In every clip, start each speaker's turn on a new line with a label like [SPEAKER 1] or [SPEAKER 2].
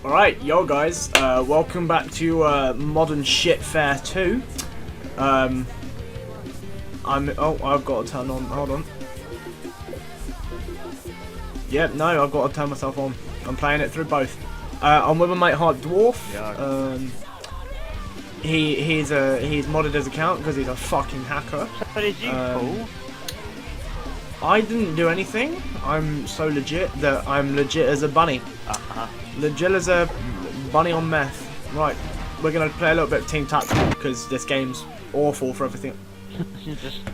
[SPEAKER 1] Alright, yo guys, welcome back to Modern Shit Fair 2. I've got to turn on, hold on. Yep, no, I've got to turn myself on. I'm playing it through both. I'm with my mate Hard Dwarf. He's modded his account because he's a fucking hacker.
[SPEAKER 2] But is you cool?
[SPEAKER 1] I didn't do anything. I'm so legit that I'm legit as a bunny. Legit as a bunny on meth. Right, we're gonna play a little bit of Team Tactical because this game's awful for everything.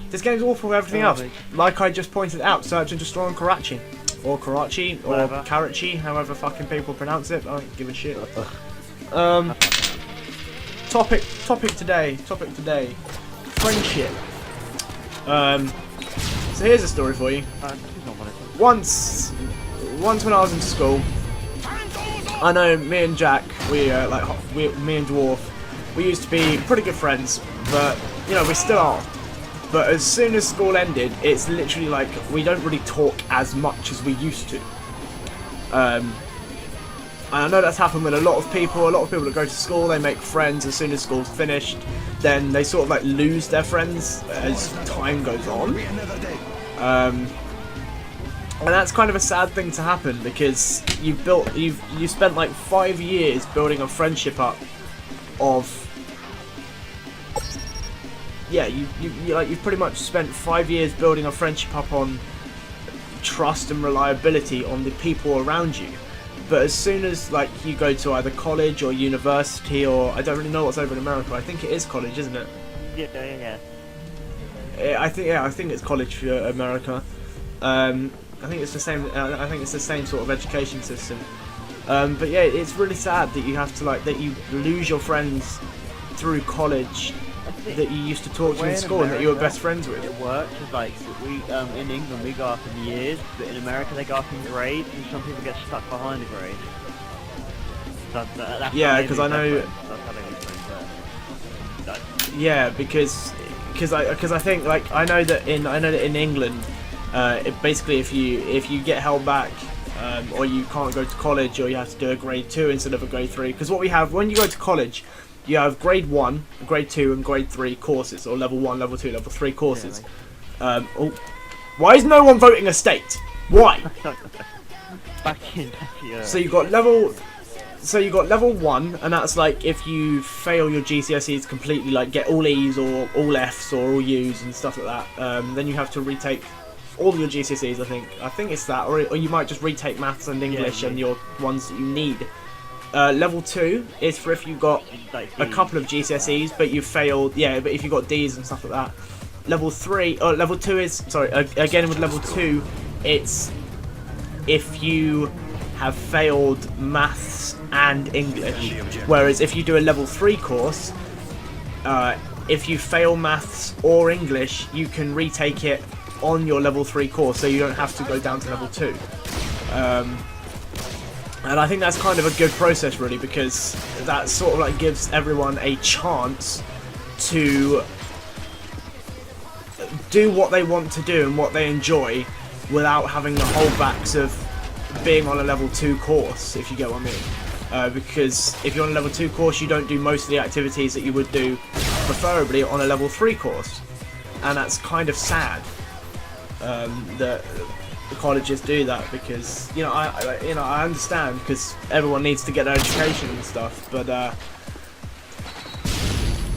[SPEAKER 1] This game's awful for everything else. Like I just pointed out, search and destroy on Karachi. Or Karachi, or Karachi, however fucking people pronounce it. I don't give a shit. Topic today. Friendship. So here's a story for you. Once when I was in school, I know me and Jack, me and Dwarf, we used to be pretty good friends, but you know we still are. But as soon as school ended, it's literally like we don't really talk as much as we used to. And I know that's happened with a lot of people. A lot of people that go to school, they make friends as soon as school's finished. Then they sort of like lose their friends as time goes on. And that's kind of a sad thing to happen because you spent like 5 years building a friendship up of. Yeah, you've pretty much spent 5 years building a friendship up on trust and reliability on the people around you. But as soon as like you go to either college or university, or I don't really know what's over in America. I think it is college, isn't it?
[SPEAKER 2] Yeah.
[SPEAKER 1] I think it's college for America. I think it's the same. I think it's the same sort of education system. But yeah, it's really sad that you have to that you lose your friends through college that you used to talk to in school and that you were best friends with.
[SPEAKER 2] It works. It's like we in England we go up in years, but in America they go up in grades, and some people get stuck behind a grade. That's
[SPEAKER 1] yeah, because I know.
[SPEAKER 2] That's how they always friends.
[SPEAKER 1] Yeah, because I think I know that in England, basically if you get held back, or you can't go to college, or you have to do a grade 2 instead of a grade 3. Because what we have when you go to college, you have grade 1, grade 2, and grade 3 courses, or level 1, level 2, level 3 courses. Why is no one voting a state? Why? So you got level 1, and that's like if you fail your GCSEs completely, like get all E's or all F's or all U's and stuff like that. Then you have to retake all your GCSEs. I think it's that, or you might just retake maths and English and your ones that you need. Level 2 is for if you got a couple of GCSEs, but you failed. Yeah, but if you got D's and stuff like that. Level 2 is again with level 2, it's if you have failed maths and English. Whereas if you do a level 3 course, if you fail maths or English, you can retake it on your level 3 course, so you don't have to go down to level 2. And I think that's kind of a good process, really, because that sort of like gives everyone a chance to do what they want to do and what they enjoy without having the holdbacks of being on a level 2 course, if you get what I mean. Because if you're on a level 2 course, you don't do most of the activities that you would do, preferably on a level 3 course. And that's kind of sad that the colleges do that, because I understand, because everyone needs to get their education and stuff, but I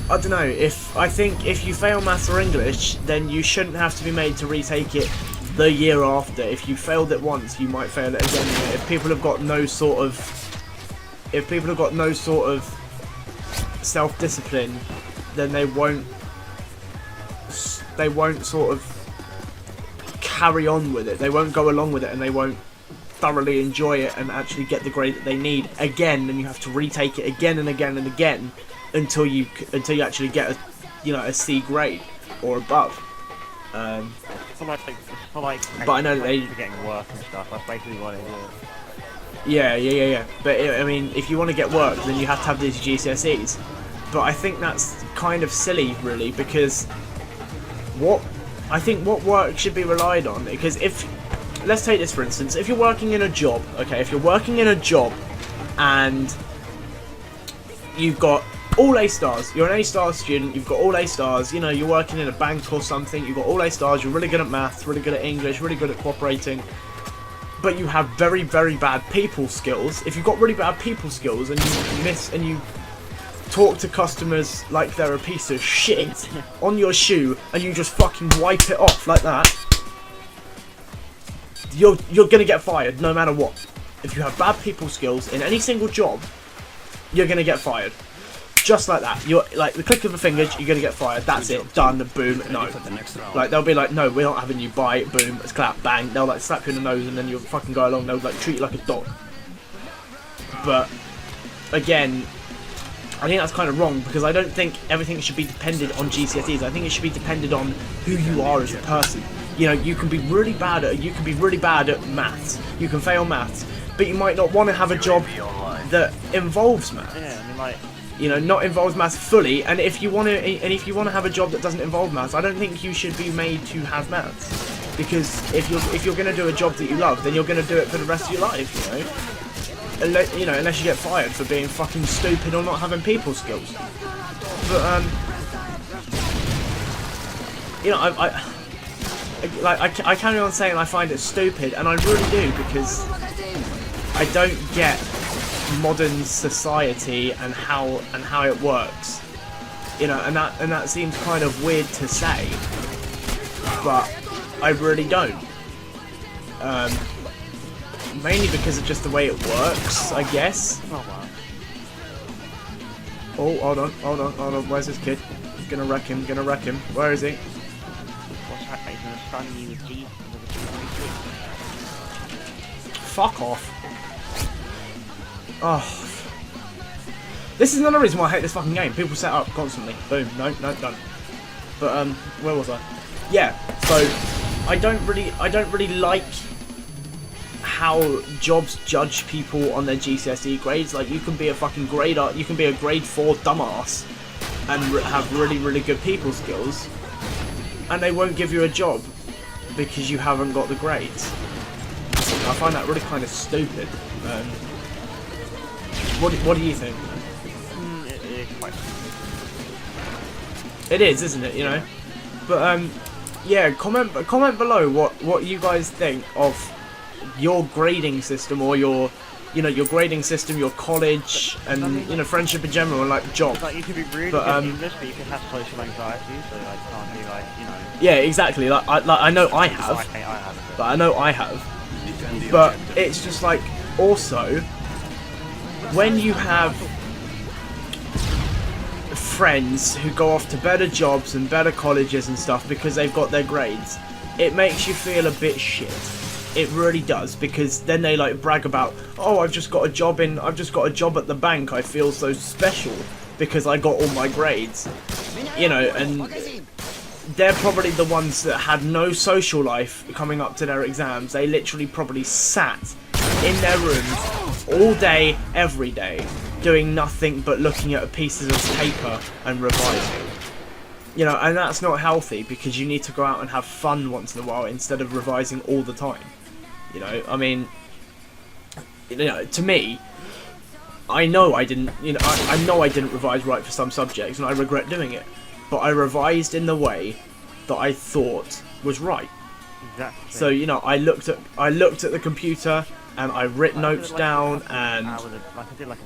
[SPEAKER 1] don't know, I think if you fail maths or English, then you shouldn't have to be made to retake it the year after. If you failed it once, you might fail it again. If people have got no sort of self-discipline, then they won't sort of carry on with it. They won't go along with it, and they won't thoroughly enjoy it and actually get the grade that they need again. And you have to retake it again and again and again until you actually get a C grade or above. But I know that they're
[SPEAKER 2] getting work and stuff. That's basically what they do.
[SPEAKER 1] Yeah. But I mean, if you want to get work, then you have to have these GCSEs. But I think that's kind of silly, really, because what work should be relied on, because let's take this for instance, if you're working in a job, okay, if you're working in a job and you've got all A stars. You're an A star student. You've got all A stars. You know, you're working in a bank or something. You've got all A stars. You're really good at maths, really good at English, really good at cooperating. But you have very, very bad people skills. If you've got really bad people skills and you talk to customers like they're a piece of shit on your shoe and you just fucking wipe it off like that, you're gonna get fired no matter what. If you have bad people skills in any single job, you're gonna get fired. Just like that. You're like the click of a finger, you're gonna get fired. That's it. Done. Boom. No. Like they'll be like, no, we're not having you. Bye. Boom. Let's clap. Bang. They'll like slap you in the nose and then you'll fucking go along. They'll like treat you like a dog. But again, I think that's kind of wrong because I don't think everything should be dependent on GCSEs. I think it should be dependent on who you are as a person. You know, you can be really bad at maths. You can fail maths, but you might not want to have a job that involves maths.
[SPEAKER 2] Yeah, I mean, like,
[SPEAKER 1] you know, not involves maths fully. And if you want to have a job that doesn't involve maths, I don't think you should be made to have maths. Because if you're going to do a job that you love, then you're going to do it for the rest of your life. You know, unless you get fired for being fucking stupid or not having people skills. But you know, I carry on saying I find it stupid, and I really do, because I don't get modern society and how it works. You know, and that seems kind of weird to say, but I really don't. Mainly because of just the way it works, I guess.
[SPEAKER 2] oh wow.
[SPEAKER 1] Oh, hold on. Where's this kid? Gonna wreck him. Where is he?
[SPEAKER 2] What's happening? He's gonna stun you with G.
[SPEAKER 1] Fuck off. Oh. This is another reason why I hate this fucking game. People set up constantly. Boom. No, done. But where was I? Yeah. So I don't really like how jobs judge people on their GCSE grades. Like, you can be a fucking grade 4 dumbass and have really good people skills, and they won't give you a job because you haven't got the grades. I find that really kind of stupid. What do you think?
[SPEAKER 2] It is quite.
[SPEAKER 1] It is, isn't it? You know. But yeah. Comment below what you guys think of your grading system, or your grading system, your college, and friendship in general, and like jobs.
[SPEAKER 2] Like, you could be really good at English, but you could have social anxiety, so like can't be like,
[SPEAKER 1] Yeah, exactly. Like I know I have.
[SPEAKER 2] I have it.
[SPEAKER 1] But I know I have. But it's just like, also, when you have friends who go off to better jobs and better colleges and stuff because they've got their grades, it makes you feel a bit shit. It really does, because then they like brag about, oh, I've just got a job at the bank, I feel so special because I got all my grades. You know, and they're probably the ones that had no social life coming up to their exams. They literally probably sat in their rooms all day, every day, doing nothing but looking at pieces of paper and revising. You know, and that's not healthy, because you need to go out and have fun once in a while instead of revising all the time. You know, I mean, to me, I know I didn't revise right for some subjects, and I regret doing it. But I revised in the way that I thought was right.
[SPEAKER 2] Exactly.
[SPEAKER 1] So, I looked at the computer, and I wrote notes down, and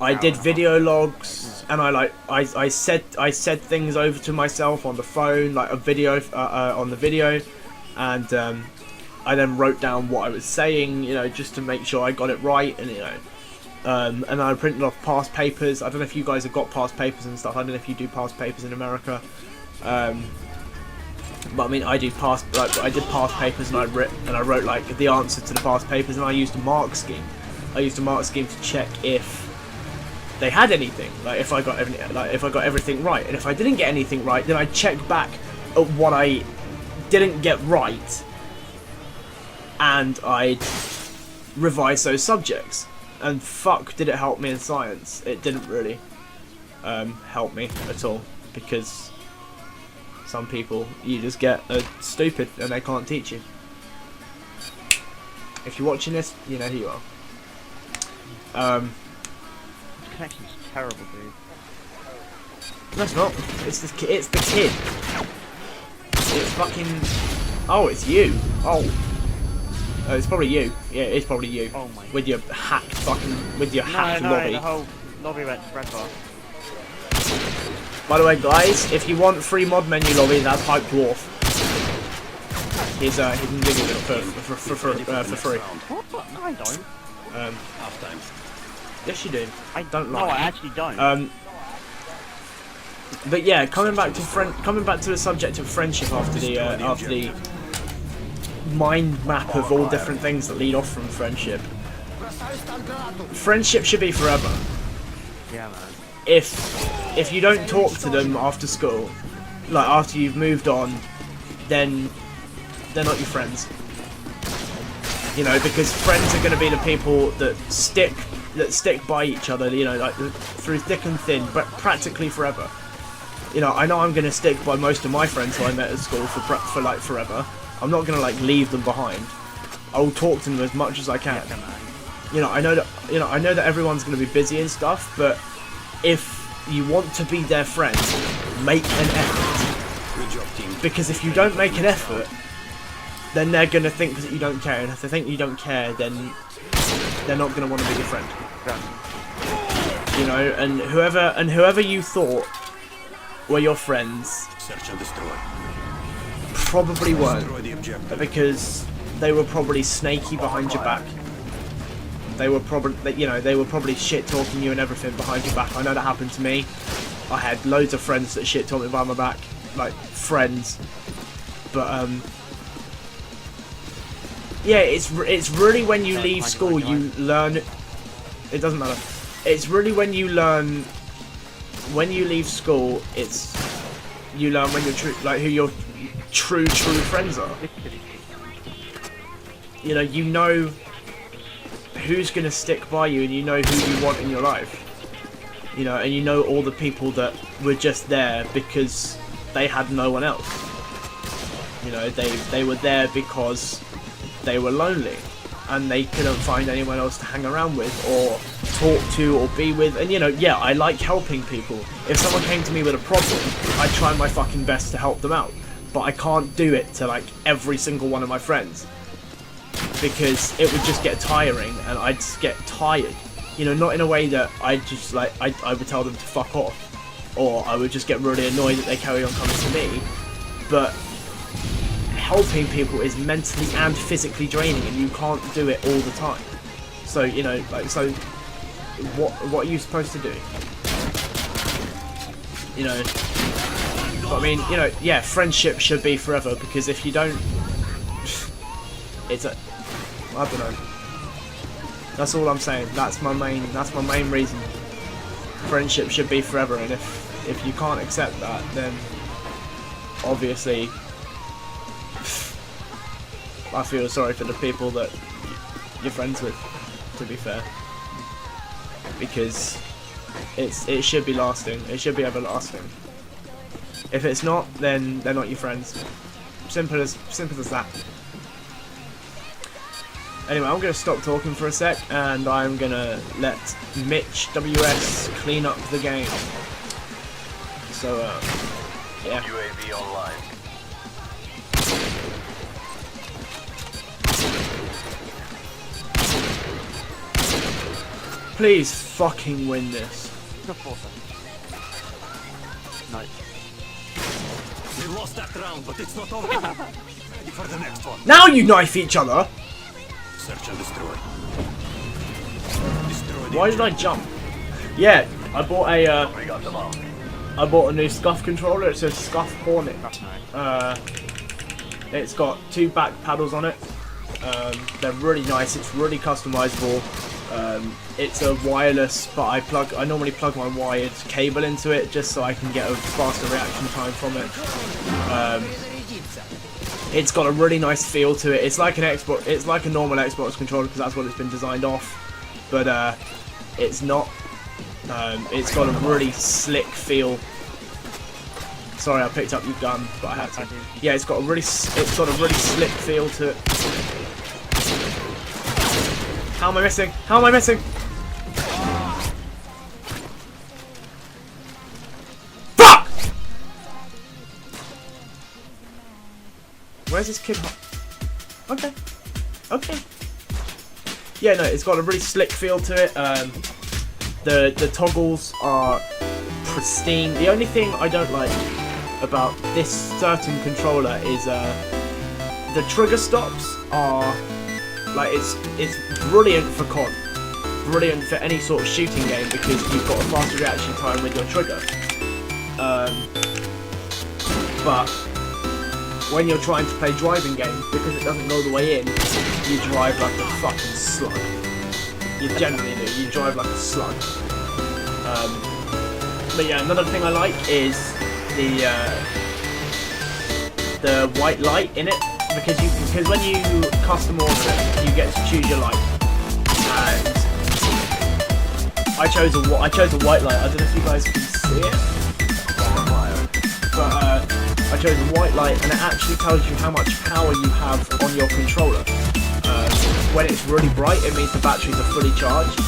[SPEAKER 1] I did video logs, and I said things over to myself on the phone, like a video on the video, and I then wrote down what I was saying, just to make sure I got it right, and and I printed off past papers. I don't know if you guys have got past papers and stuff. I don't know if you do past papers in America. But I mean, I did past papers, and I wrote like the answer to the past papers, and I used a mark scheme. I used a mark scheme to check if they had anything, like if I got everything right, and if I didn't get anything right, then I check back at what I didn't get right, and I'd revise those subjects. And fuck, did it help me in science? It didn't really help me at all, because some people, you just get stupid and they can't teach you. If you're watching this, you know who you are.
[SPEAKER 2] connection's terrible, dude.
[SPEAKER 1] No, it's not. It's the kid. It's fucking. Oh, it's you. Oh. It's probably you. Yeah, it's probably you.
[SPEAKER 2] Oh my.
[SPEAKER 1] With your hacked fucking. With your hacked lobby.
[SPEAKER 2] the whole lobby went red bar.
[SPEAKER 1] By the way, guys, if you want free mod menu lobby, that's Hype Dwarf. He can give you it for free.
[SPEAKER 2] What? No, I don't.
[SPEAKER 3] Half time.
[SPEAKER 1] Yes, you do.
[SPEAKER 2] I
[SPEAKER 1] don't
[SPEAKER 2] No,
[SPEAKER 1] lie.
[SPEAKER 2] I actually don't.
[SPEAKER 1] But yeah, coming back to the subject of friendship after the mind map of all different things that lead off from friendship. Friendship should be forever.
[SPEAKER 2] Yeah, man.
[SPEAKER 1] If you don't talk to them after school, like after you've moved on, then they're not your friends. You know, because friends are going to be the people that stick by each other. You know, like through thick and thin, but practically forever. You know I'm going to stick by most of my friends who I met at school for like forever. I'm not going to like leave them behind. I will talk to them as much as I can. You know, I know that everyone's going to be busy and stuff, but if you want to be their friend, make an effort.
[SPEAKER 3] Good job, team.
[SPEAKER 1] Because if you don't make an effort, then they're going to think that you don't care, and if they think you don't care, then they're not going to want to be your friend. You know, and whoever you thought were your friends
[SPEAKER 3] Search and destroy.
[SPEAKER 1] probably weren't,
[SPEAKER 3] Destroy the objective.
[SPEAKER 1] because they were probably snaky behind your back. They were probably shit talking you and everything behind your back. I know that happened to me. I had loads of friends that shit talked me behind my back, like friends. But yeah, it's really when you leave school you learn. It doesn't matter. It's really when you learn. When you leave school, you learn when you're true, like who your true friends are. You know who's gonna stick by you, and you know who you want in your life. You know, and you know all the people that were just there because they had no one else. You know, they were there because they were lonely, and they couldn't find anyone else to hang around with or talk to or be with. And you know, yeah, I like helping people. If someone came to me with a problem, I try my fucking best to help them out, but I can't do it to like every single one of my friends, because it would just get tiring, and I'd just get tired. You know, not in a way that I'd just like I would tell them to fuck off, or I would just get really annoyed that they carry on coming to me, but helping people is mentally and physically draining, and you can't do it all the time. So, you know, like, so what are you supposed to do? You know, but I mean, you know, yeah, friendship should be forever, because if you don't, I don't know. That's all I'm saying. That's my main reason. Friendship should be forever, and if you can't accept that, then obviously I feel sorry for the people that you're friends with, to be fair, because it should be lasting. It should be everlasting. If it's not, then they're not your friends. Simple as that. Anyway, I'm gonna stop talking for a sec, and I'm gonna let Mitch WS clean up the game. So, yeah.
[SPEAKER 3] UAV online.
[SPEAKER 1] Please fucking win this.
[SPEAKER 2] The 4 seconds. Nice.
[SPEAKER 3] We lost that round, but it's not over. Ready for the next one.
[SPEAKER 1] Now you knife each other!
[SPEAKER 3] Search and destroy. Destroy the
[SPEAKER 1] Why did I jump? Yeah, I bought a new Scuff controller. It's a Scuff Hornet.
[SPEAKER 2] That's nice.
[SPEAKER 1] It's got 2 back paddles on it. They're really nice. It's really customizable. It's a wireless, but I normally plug my wired cable into it just so I can get a faster reaction time from it. It's got a really nice feel to it. It's like an Xbox. It's like a normal Xbox controller, because that's what it's been designed off. But it's not. It's got a really slick feel. Sorry, I picked up your gun, but I had to. Yeah, it's got a really slick feel to it. How am I missing? How am I missing? Where's this kid? Okay. Okay. Yeah, no, it's got a really slick feel to it. The toggles are pristine. The only thing I don't like about this certain controller is the trigger stops are like it's brilliant for COD, brilliant for any sort of shooting game because you've got a faster reaction time with your trigger. But when you're trying to play driving games, because it doesn't go the way in, you drive like a fucking slug. You generally do. You drive like a slug. But yeah, another thing I like is the white light in it, because when you custom order it, you get to choose your light. And I chose a white light. I don't know if you guys can see it, but I chose a white light, and it actually tells you how much power you have on your controller. When it's really bright, it means the batteries are fully charged.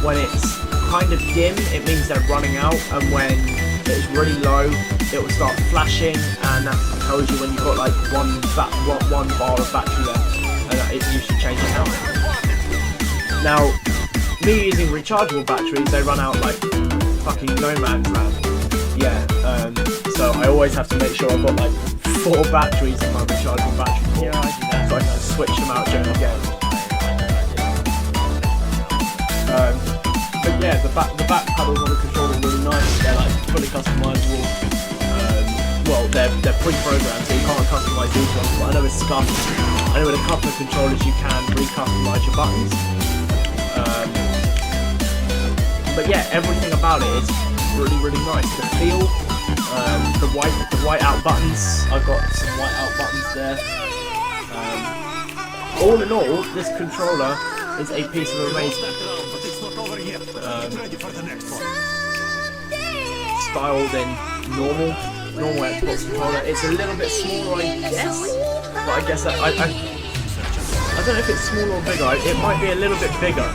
[SPEAKER 1] When it's kind of dim, it means they're running out, and when it's really low, it will start flashing, and that tells you when you've got like one bar of battery left, and you should change it out. Now, me using rechargeable batteries, they run out like fucking no man's land. Yeah, so I always have to make sure I've got like 4 batteries in my rechargeable battery pool, so I can switch them out during the game. But yeah, the back paddles on the controller are really nice. They're like fully customizable. Well, they're pre-programmed, so you can't customize these ones. But I know with Scum, I know with a couple of controllers you can re-customize your buttons. But yeah, everything about it is really, really nice. The feel, the white out buttons. I've got some white out buttons there. All in all, this controller is a piece of amazing. Styled in normal Xbox controller. It's a little bit smaller, I guess, but I guess that I don't know if it's smaller or bigger. It might be a little bit bigger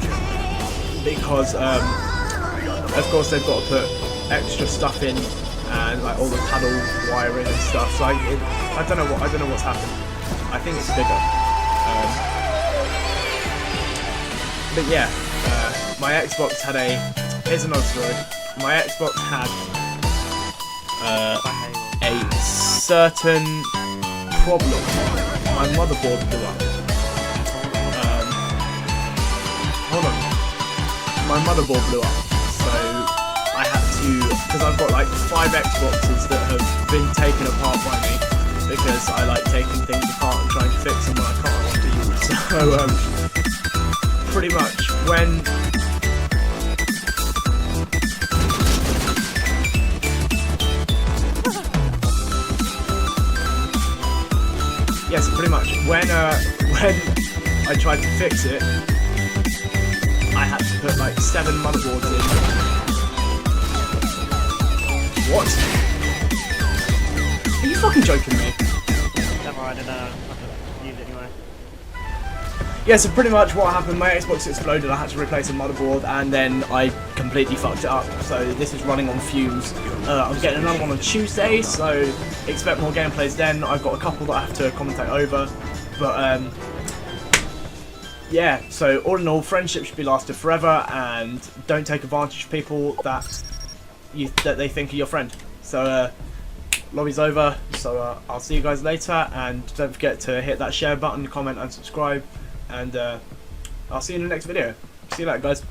[SPEAKER 1] because of course they've got to put extra stuff in and like all the paddle wiring and stuff. So I don't know what's happened. I think it's bigger. But yeah, my Xbox had here's another story. My Xbox had a certain problem. My motherboard blew up. Hold on. My motherboard blew up. So I had to, because I've got like 5 Xboxes that have been taken apart by me because I like taking things apart and trying to fix them when I can't want to use. So pretty much when yes, pretty much when I tried to fix it, I had to put like 7 motherboards in. What? Are you fucking joking me?
[SPEAKER 2] Never mind, I don't know. I use it anyway.
[SPEAKER 1] Yeah, so pretty much what happened, my Xbox exploded, I had to replace a motherboard, and then I completely fucked it up. So this is running on fumes. I'm getting another one on Tuesday, so expect more gameplays then. I've got a couple that I have to commentate over. But yeah, so all in all, friendship should be lasted forever, and don't take advantage of people that they think are your friend. So lobby's over, so I'll see you guys later, and don't forget to hit that share button, comment and subscribe, and I'll see you in the next video. See you later, guys.